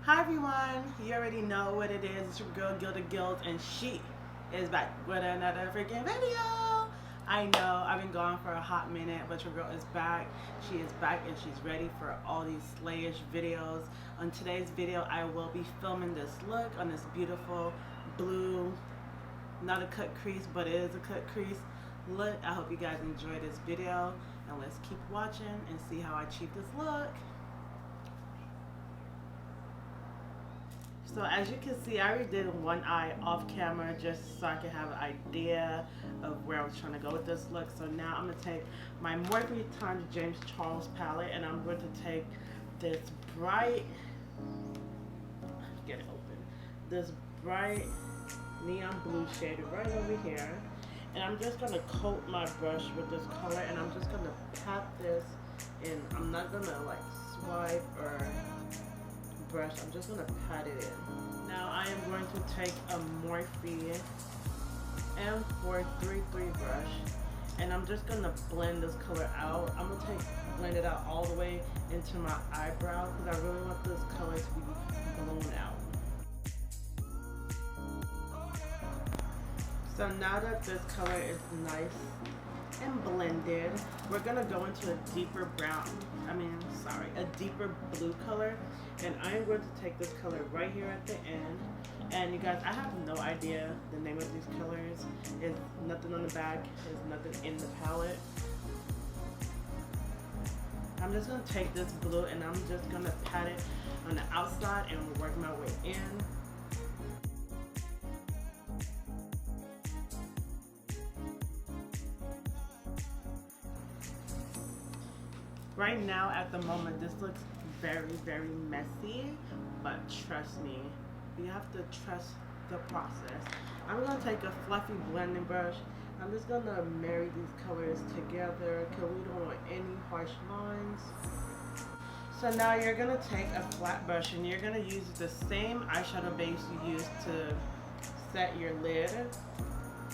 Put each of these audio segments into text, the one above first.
Hi everyone, you already know what it is. It's your girl Gilded Guild and she is back with another freaking video. I know I've been gone for a hot minute, but your girl is back. She is back and she's ready for all these slayish videos. On today's video, I will be filming this look on this beautiful blue, not a cut crease, but it is a cut crease look. I hope you guys enjoy this video and let's keep watching and see how I achieve this look. So as you can see, I already did one eye off camera just so I could have an idea of where I was trying to go with this look. So now I'm going to take my Morphs times James Charles palette and I'm going to take this bright, get it open, this bright neon blue shade right over here. And I'm just going to coat my brush with this color and I'm just going to pat this in. I'm not going to like swipe or brush. I'm just going to pat it in. Now I am going to take a Morphs M433 brush and I'm just going to blend this color out. I'm going to blend it out all the way into my eyebrow because I really want this color to be blown out. So now that this color is nice and blended, we're gonna go into a deeper a deeper blue color, and I'm going to take this color right here at the end. And you guys, I have no idea the name of these colors. There's nothing on the back, there's nothing in the palette. I'm just gonna take this blue and I'm just gonna pat it on the outside and work my way in. Right now, at the moment, this looks very, very messy, but trust me, you have to trust the process. I'm going to take a fluffy blending brush. I'm just going to marry these colors together because we don't want any harsh lines. So now you're going to take a flat brush and you're going to use the same eyeshadow base you used to set your lid.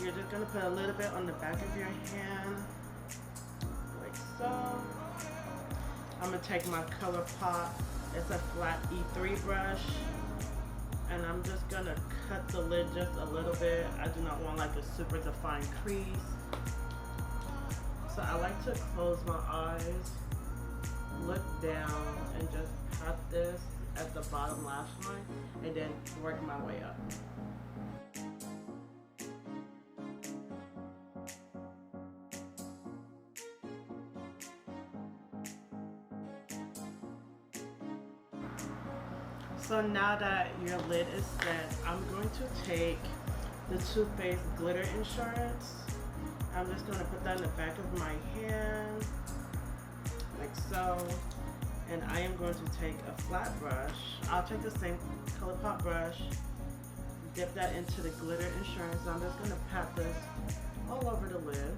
You're just going to put a little bit on the back of your hand, like so. I'm going to take my ColourPop, it's a flat E3 brush, and I'm just going to cut the lid just a little bit. I do not want like a super defined crease. So I like to close my eyes, look down, and just pat this at the bottom lash line, and then work my way up. So now that your lid is set, I'm going to take the Too Faced Glitter Insurance. I'm just going to put that in the back of my hand, like so. And I am going to take a flat brush. I'll take the same ColourPop brush, dip that into the Glitter Insurance. I'm just going to pat this all over the lid.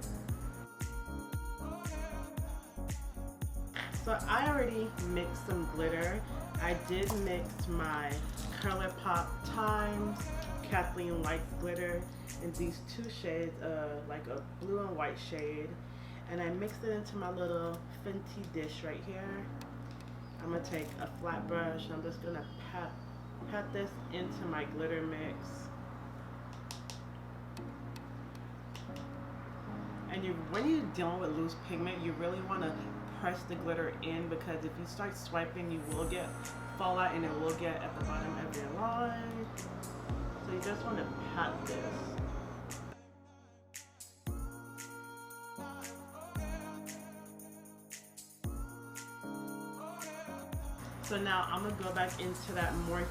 So I already mixed some glitter. I did mix my ColourPop times Kathleenlights glitter in these two shades, like a blue and white shade, and I mixed it into my little Fenty dish right here. I'm gonna take a flat brush. I'm just gonna pat this into my glitter mix. And when you're dealing with loose pigment, you really want to press the glitter in because if you start swiping, you will get fallout and it will get at the bottom of your line. So you just want to pat this. So now I'm going to go back into that Morphs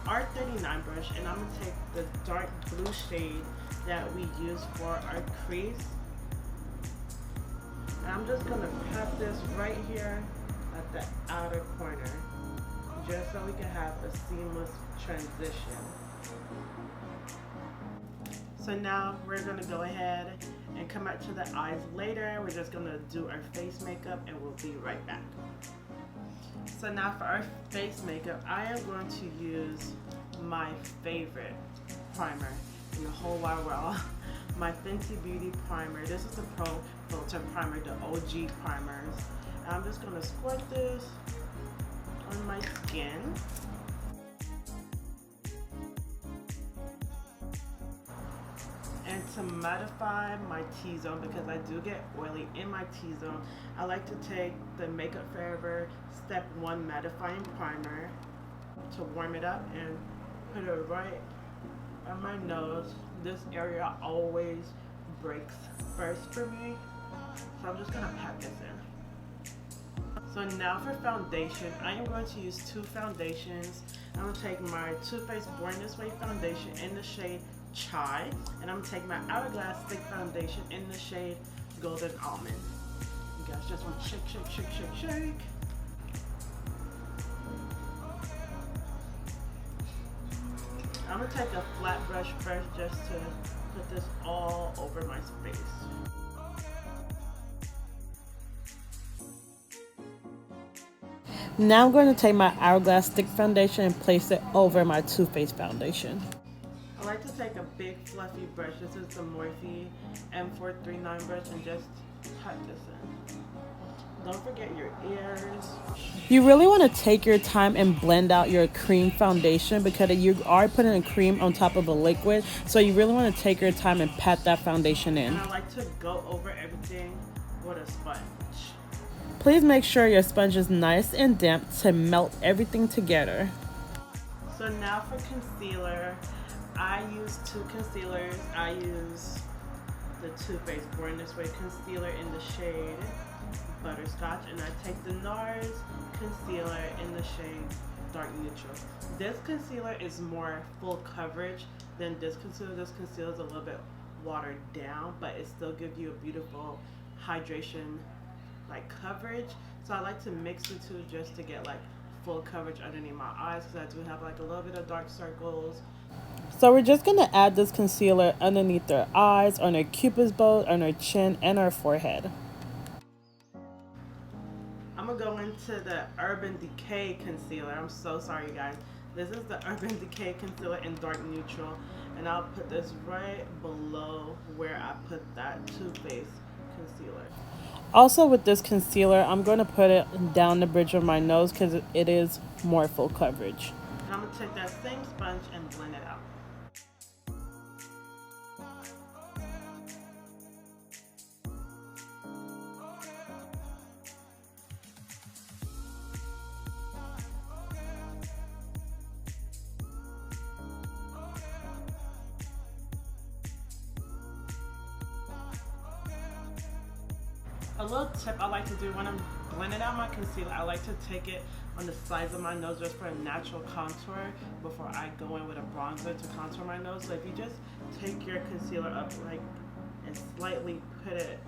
R39 brush and I'm going to take the dark blue shade that we use for our crease. And I'm just going to pat this right here at the outer corner, just so we can have a seamless transition. So now we're going to go ahead and come back to the eyes later. We're just going to do our face makeup and we'll be right back. So now for our face makeup, I am going to use my favorite primer in the whole wide world. My Fenty Beauty primer. This is the Pro Filt'r primer, the OG primers. And I'm just going to squirt this on my skin. to mattify my T-zone, because I do get oily in my T-zone, I like to take the Makeup Forever Step 1 Mattifying Primer to warm it up and put it right on my nose. This area always breaks first for me, so I'm just going to pat this in. So now for foundation, I am going to use two foundations. I'm going to take my Too Faced Born This Way foundation in the shade Chai, and I'm going to take my Hourglass stick foundation in the shade Golden Almond. You guys just want to shake, shake, shake, shake, shake. I'm going to take a flat brush first just to put this all over my face. Now I'm going to take my Hourglass stick foundation and place it over my Too Faced foundation. I like to take a big fluffy brush. This is the Morphs M439 brush, and just pat this in. Don't forget your ears. You really want to take your time and blend out your cream foundation, because you are putting a cream on top of a liquid. So you really want to take your time and pat that foundation in. And I like to go over everything with a sponge. Please make sure your sponge is nice and damp to melt everything together. So now for concealer, I use two concealers. I use the Too Faced Born This Way concealer in the shade Butterscotch, and I take the NARS concealer in the shade Dark Neutral. This concealer is more full coverage than this concealer. This concealer is a little bit watered down, but it still gives you a beautiful hydration like coverage. So I like to mix the two just to get like full coverage underneath my eyes, because I do have like a little bit of dark circles. So we're just going to add this concealer underneath our eyes, on our cupid's bow, on our chin, and our forehead. I'm going to go into the Urban Decay concealer. I'm so sorry, you guys. This is the Urban Decay concealer in Dark Neutral, and I'll put this right below where I put that Too Faced concealer. Also with this concealer, I'm going to put it down the bridge of my nose because it is more full coverage. And I'm going to take that same sponge and blend it out. A little tip I like to do when I'm blending out my concealer, I like to take it on the sides of my nose just for a natural contour before I go in with a bronzer to contour my nose. So if you just take your concealer up like and slightly put it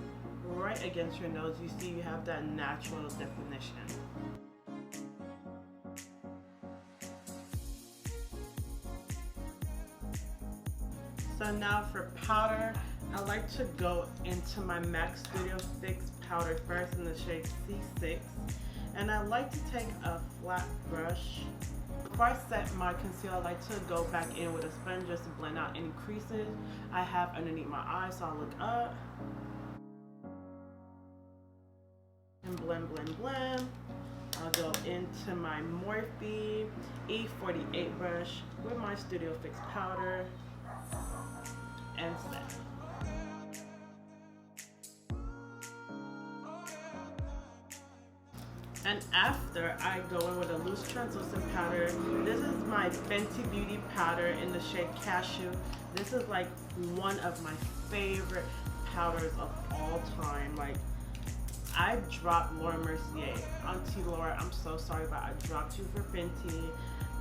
right against your nose, you see you have that natural definition. So now for powder, I like to go into my MAC Studio Fix powder first in the shade C6, and I like to take a flat brush. Before I set my concealer, I like to go back in with a sponge just to blend out any creases I have underneath my eyes. So I'll look up and blend, blend, blend. I'll go into my Morphs E48 brush with my Studio Fix powder and set. And after, I go in with a loose translucent powder. This is my Fenty Beauty powder in the shade Cashew. This is like one of my favorite powders of all time. Like, I dropped Laura Mercier. Auntie Laura, I'm so sorry, but I dropped you for Fenty.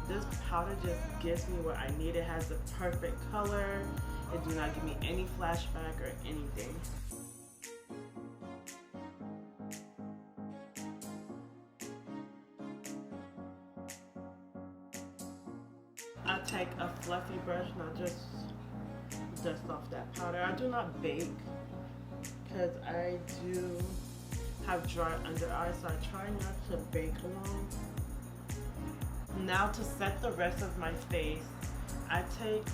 This powder just gives me what I need. It has the perfect color. It do not give me any flashback or anything. I take a fluffy brush and I just dust off that powder. I do not bake because I do have dry under eyes, so I try not to bake long. Now to set the rest of my face, I take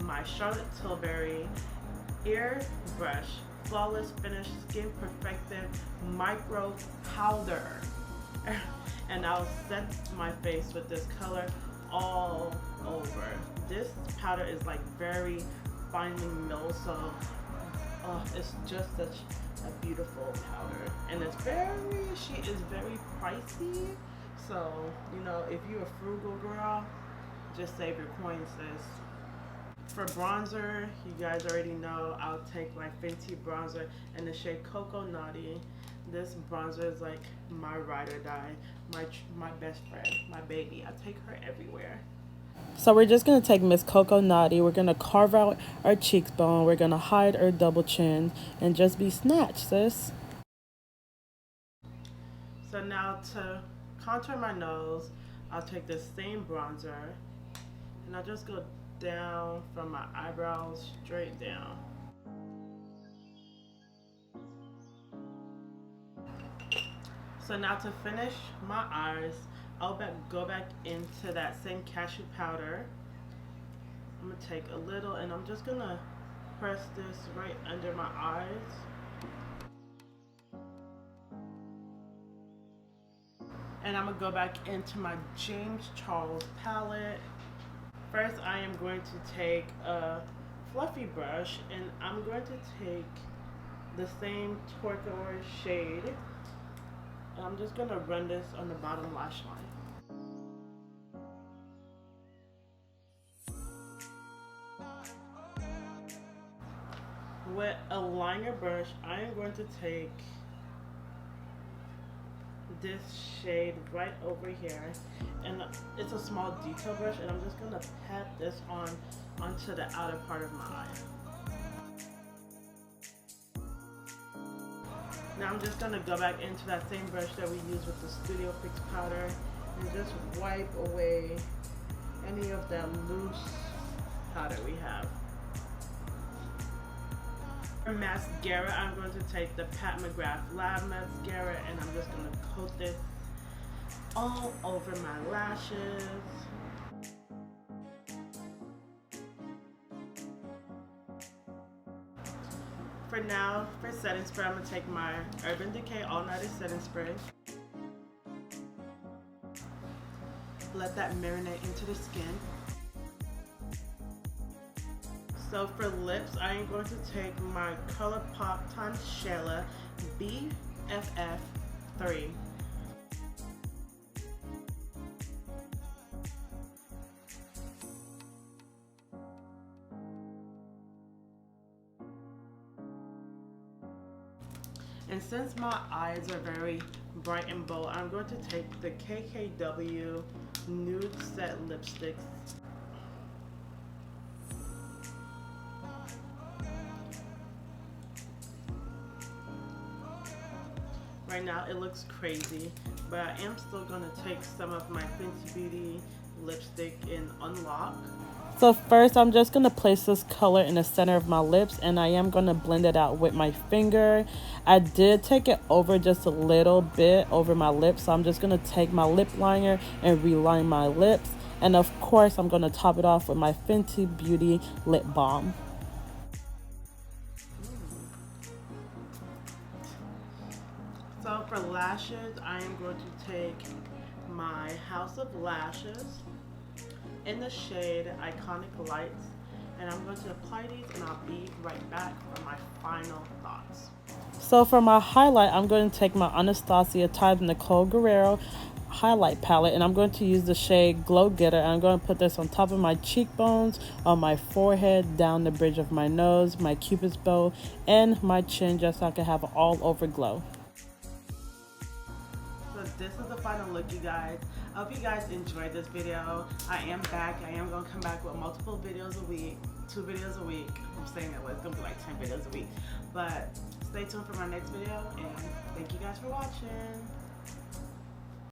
my Charlotte Tilbury Ear Brush Flawless Finish Skin Perfected Micro Powder, and I'll set my face with this color all over. This powder is like very finely milled, so it's just such a beautiful powder. And she is very pricey, so you know, if you're a frugal girl, just save your coins, sis. For bronzer, you guys already know I'll take my Fenty bronzer in the shade Cocoa Naughty. This bronzer is like my ride or die, my best friend, my baby. I take her everywhere. So we're just going to take Miss Cocoa Naughty. We're going to carve out our cheekbone. We're going to hide our double chin and just be snatched, sis. So now to contour my nose, I'll take this same bronzer and I'll just go down from my eyebrows straight down. So now to finish my eyes, I'll go back into that same cashew powder. I'm gonna take a little and I'm just gonna press this right under my eyes. And I'm gonna go back into my James Charles palette. First, I am going to take a fluffy brush and I'm going to take the same turquoise shade. And I'm just going to run this on the bottom lash line. With a liner brush, I am going to take this shade right over here, and it's a small detail brush, and I'm just going to pat this onto the outer part of my eye. Now I'm just going to go back into that same brush that we used with the Studio Fix powder and just wipe away any of that loose powder we have. For mascara, I'm going to take the Pat McGrath Lab Mascara and I'm just going to coat this all over my lashes. For now, for setting spray, I'm going to take my Urban Decay All Nighter Setting Spray. Let that marinate into the skin. So for lips, I am going to take my ColourPop Shayla BFF3. And since my eyes are very bright and bold, I'm going to take the KKW Nude Set Lipsticks. Right now it looks crazy, but I am still going to take some of my Fenty Beauty lipstick in Unlock. So first I'm just going to place this color in the center of my lips and I am going to blend it out with my finger. I did take it over just a little bit over my lips, so I'm just going to take my lip liner and reline my lips. And of course I'm going to top it off with my Fenty Beauty lip balm. So for lashes, I am going to take my House of Lashes in the shade Iconic Lights, and I'm going to apply these and I'll be right back for my final thoughts. So for my highlight, I'm going to take my Anastasia x Nicole Guerrero highlight palette and I'm going to use the shade Glow Getter, and I'm going to put this on top of my cheekbones, on my forehead, down the bridge of my nose, my cupid's bow, and my chin, just so I can have an all over glow. This is the final look, you guys. I hope you guys enjoyed this video. I am back. I am going to come back with multiple videos a week, 2 videos a week. I'm saying that it's going to be like 10 videos a week. But stay tuned for my next video, and thank you guys for watching.